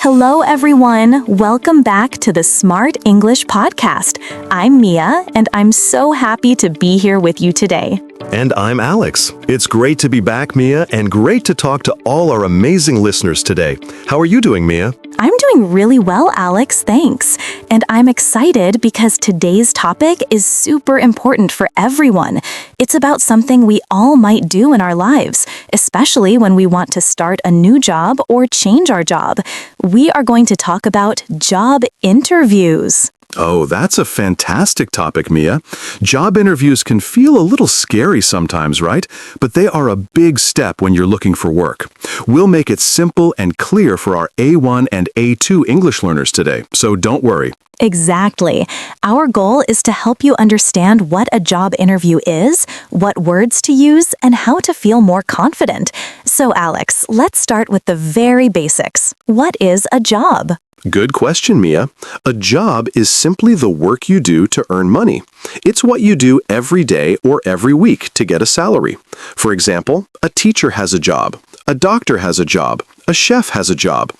Hello, everyone. Welcome back to the Smart English Podcast. I'm Mia, and I'm so happy to be here with you today. And I'm Alex. It's great to be back, Mia, and great to talk to all our amazing listeners today. How are you doing, Mia? I'm doing really well, Alex, thanks. And I'm excited because today's topic is super important for everyone. It's about something we all might do in our lives, especially when we want to start a new job or change our job. We are going to talk about job interviews. Oh, that's a fantastic topic, Mia. Job interviews can feel a little scary sometimes, right? But they are a big step when you're looking for work. We'll make it simple and clear for our A1 and A2 English learners today, so don't worry. Exactly. Our goal is to help you understand what a job interview is, what words to use, and how to feel more confident. So, Alex, let's start with the very basics. What is a job? Good question, Mia. A job is simply the work you do to earn money. It's what you do every day or every week to get a salary. For example, a teacher has a job, a doctor has a job, a chef has a job.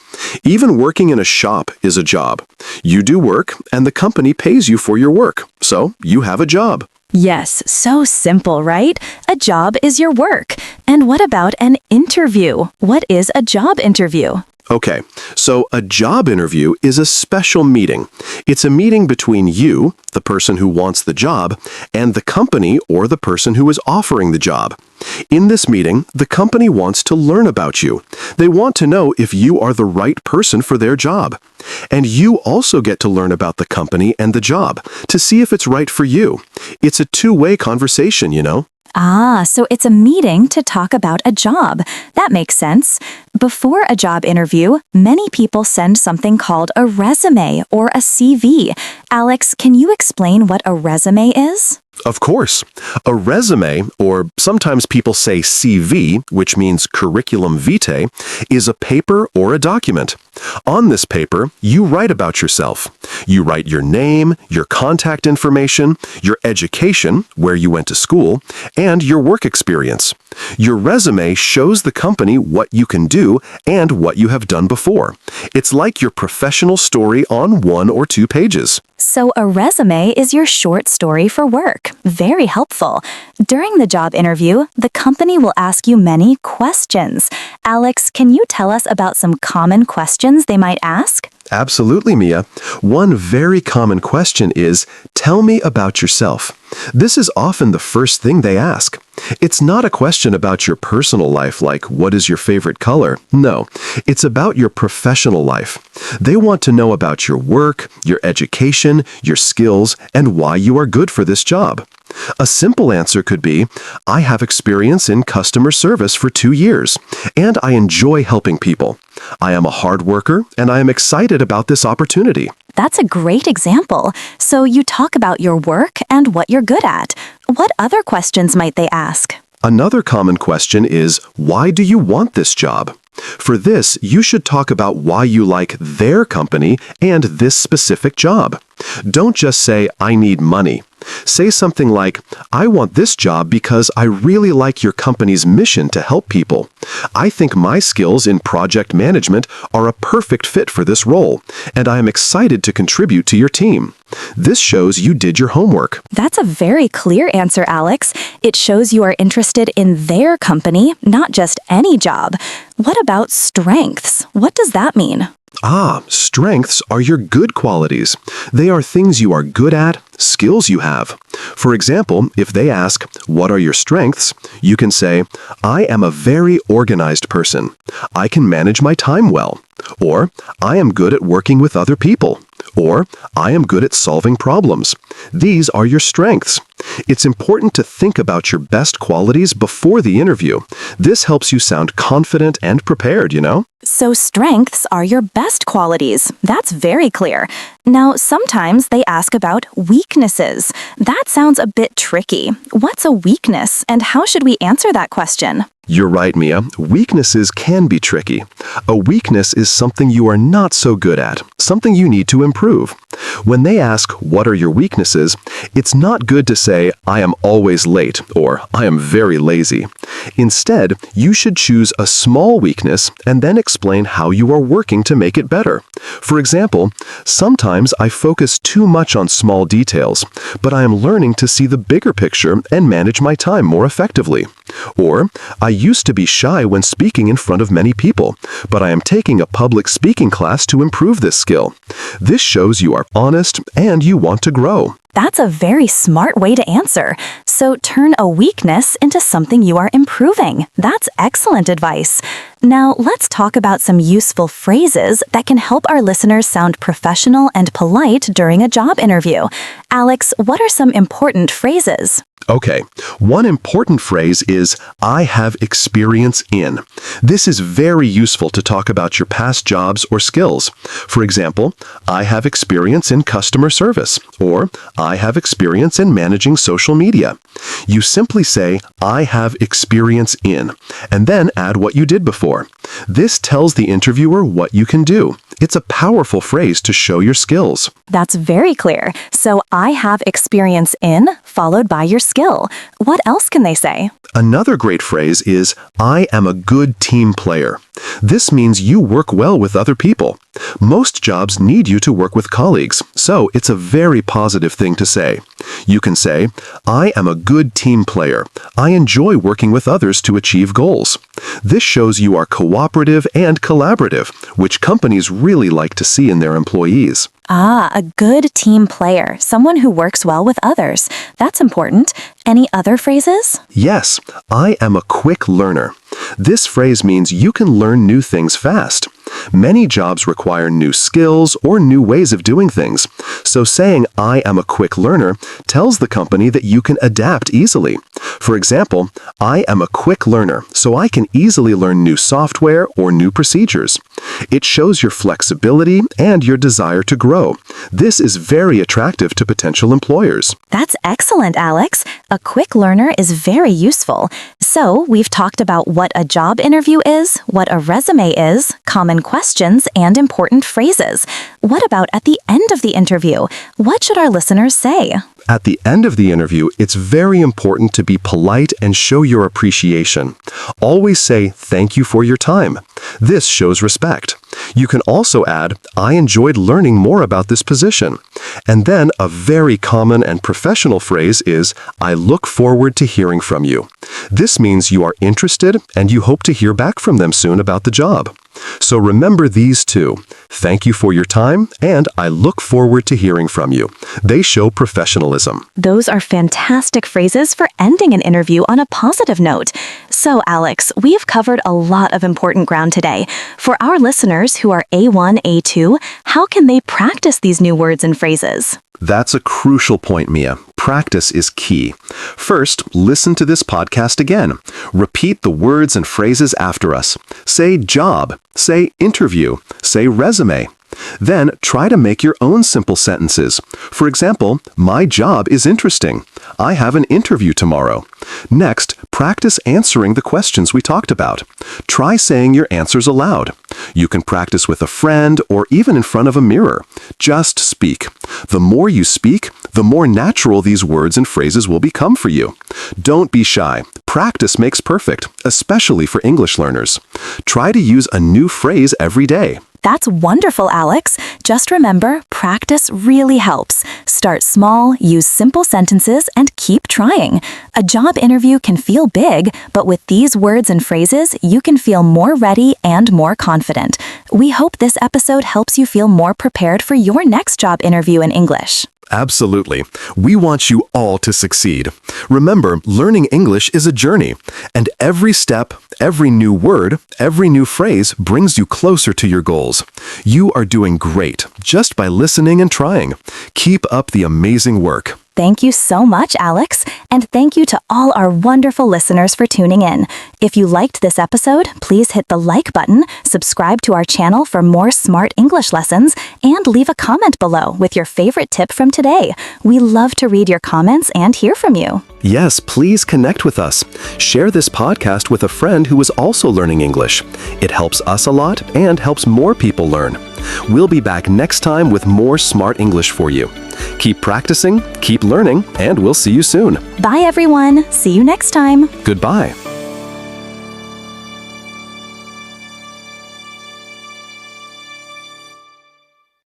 Even working in a shop is a job. You do work, and the company pays you for your work, so you have a job. Yes, so simple, right? A job is your work. And what about an interview? What is a job interview? Okay, so a job interview is a special meeting. It's a meeting between you, the person who wants the job, and the company or the person who is offering the job. In this meeting, the company wants to learn about you. They want to know if you are the right person for their job. And you also get to learn about the company and the job to see if it's right for you. It's a two-way conversation, you know? So it's a meeting to talk about a job. That makes sense. Before a job interview, many people send something called a resume or a CV. Alex, can you explain what a resume is? Of course. A resume, or sometimes people say CV, which means curriculum vitae, is a paper or a document. On this paper, you write about yourself. You write your name, your contact information, your education, where you went to school, and your work experience. Your resume shows the company what you can do and what you have done before. It's like your professional story on 1 or 2 pages. So a resume is your short story for work. Very helpful. During the job interview, the company will ask you many questions. Alex, can you tell us about some common questions they might ask? Absolutely, Mia. One very common question is, tell me about yourself. This is often the first thing they ask. It's not a question about your personal life, like what is your favorite color? No, it's about your professional life. They want to know about your work, your education, your skills, and why you are good for this job. A simple answer could be, I have experience in customer service for 2 years, and I enjoy helping people. I am a hard worker, and I am excited about this opportunity. That's a great example. So you talk about your work and what you're good at. What other questions might they ask? Another common question is, why do you want this job? For this, you should talk about why you like their company and this specific job. Don't just say, I need money. Say something like, I want this job because I really like your company's mission to help people. I think my skills in project management are a perfect fit for this role, and I am excited to contribute to your team. This shows you did your homework. That's a very clear answer, Alex. It shows you are interested in their company, not just any job. What about strengths? What does that mean? Strengths are your good qualities. They are things you are good at, skills you have. For example, if they ask, what are your strengths? You can say, I am a very organized person. I can manage my time well. Or, I am good at working with other people. Or, I am good at solving problems. These are your strengths. It's important to think about your best qualities before the interview. This helps you sound confident and prepared, you know? So strengths are your best qualities. That's very clear. Now, sometimes they ask about weaknesses. That sounds a bit tricky. What's a weakness, and how should we answer that question? You're right, Mia. Weaknesses can be tricky. A weakness is something you are not so good at, something you need to improve. When they ask, what are your weaknesses, it's not good to say, I am always late, or I am very lazy. Instead, you should choose a small weakness and then explain how you are working to make it better. For example, sometimes I focus too much on small details, but I am learning to see the bigger picture and manage my time more effectively. Or, I used to be shy when speaking in front of many people, but I am taking a public speaking class to improve this skill. This shows you are honest and you want to grow. That's a very smart way to answer. So turn a weakness into something you are improving. That's excellent advice. Now, let's talk about some useful phrases that can help our listeners sound professional and polite during a job interview. Alex, what are some important phrases? Okay, one important phrase is, I have experience in. This is very useful to talk about your past jobs or skills. For example, I have experience in customer service, or I have experience in managing social media. You simply say, I have experience in, and then add what you did before. This tells the interviewer what you can do. It's a powerful phrase to show your skills. That's very clear. So I have experience in, followed by your skill. What else can they say? Another great phrase is, I am a good team player. This means you work well with other people. Most jobs need you to work with colleagues, so it's a very positive thing to say. You can say, I am a good team player. I enjoy working with others to achieve goals. This shows you are cooperative and collaborative, which companies really like to see in their employees. Ah, a good team player, someone who works well with others. That's important. Any other phrases? Yes, I am a quick learner. This phrase means you can learn new things fast. Many jobs require new skills or new ways of doing things. So saying, I am a quick learner tells the company that you can adapt easily. For example, I am a quick learner, so I can easily learn new software or new procedures. It shows your flexibility and your desire to grow. This is very attractive to potential employers. That's excellent, Alex. A quick learner is very useful. So, we've talked about what a job interview is, what a resume is, common questions, and important phrases. What about at the end of the interview? What should our listeners say? At the end of the interview, it's very important to be polite and show your appreciation. Always say, thank you for your time. This shows respect. You can also add, I enjoyed learning more about this position. And then a very common and professional phrase is, I look forward to hearing from you. This means you are interested and you hope to hear back from them soon about the job. So remember these two. Thank you for your time, and I look forward to hearing from you. They show professionalism. Those are fantastic phrases for ending an interview on a positive note. So, Alex, we have covered a lot of important ground today. For our listeners who are A1, A2, how can they practice these new words and phrases? That's a crucial point, Mia. Practice is key. First, listen to this podcast again. Repeat the words and phrases after us. Say job, say interview, say resume. Then try to make your own simple sentences. For example, my job is interesting. I have an interview tomorrow. Next, practice answering the questions we talked about. Try saying your answers aloud. You can practice with a friend or even in front of a mirror. Just speak. The more you speak, the more natural these words and phrases will become for you. Don't be shy. Practice makes perfect, especially for English learners. Try to use a new phrase every day. That's wonderful, Alex. Just remember, practice really helps. Start small, use simple sentences, and keep trying. A job interview can feel big, but with these words and phrases, you can feel more ready and more confident. We hope this episode helps you feel more prepared for your next job interview in English. Absolutely. We want you all to succeed. Remember, learning English is a journey, and every step, every new word, every new phrase brings you closer to your goals. You are doing great just by listening and trying. Keep up the amazing work. Thank you so much, Alex, and thank you to all our wonderful listeners for tuning in. If you liked this episode, please hit the like button, subscribe to our channel for more smart English lessons, and leave a comment below with your favorite tip from today. We love to read your comments and hear from you. Yes, please connect with us. Share this podcast with a friend who is also learning English. It helps us a lot and helps more people learn. We'll be back next time with more smart English for you. Keep practicing, keep learning, and we'll see you soon. Bye, everyone. See you next time. Goodbye.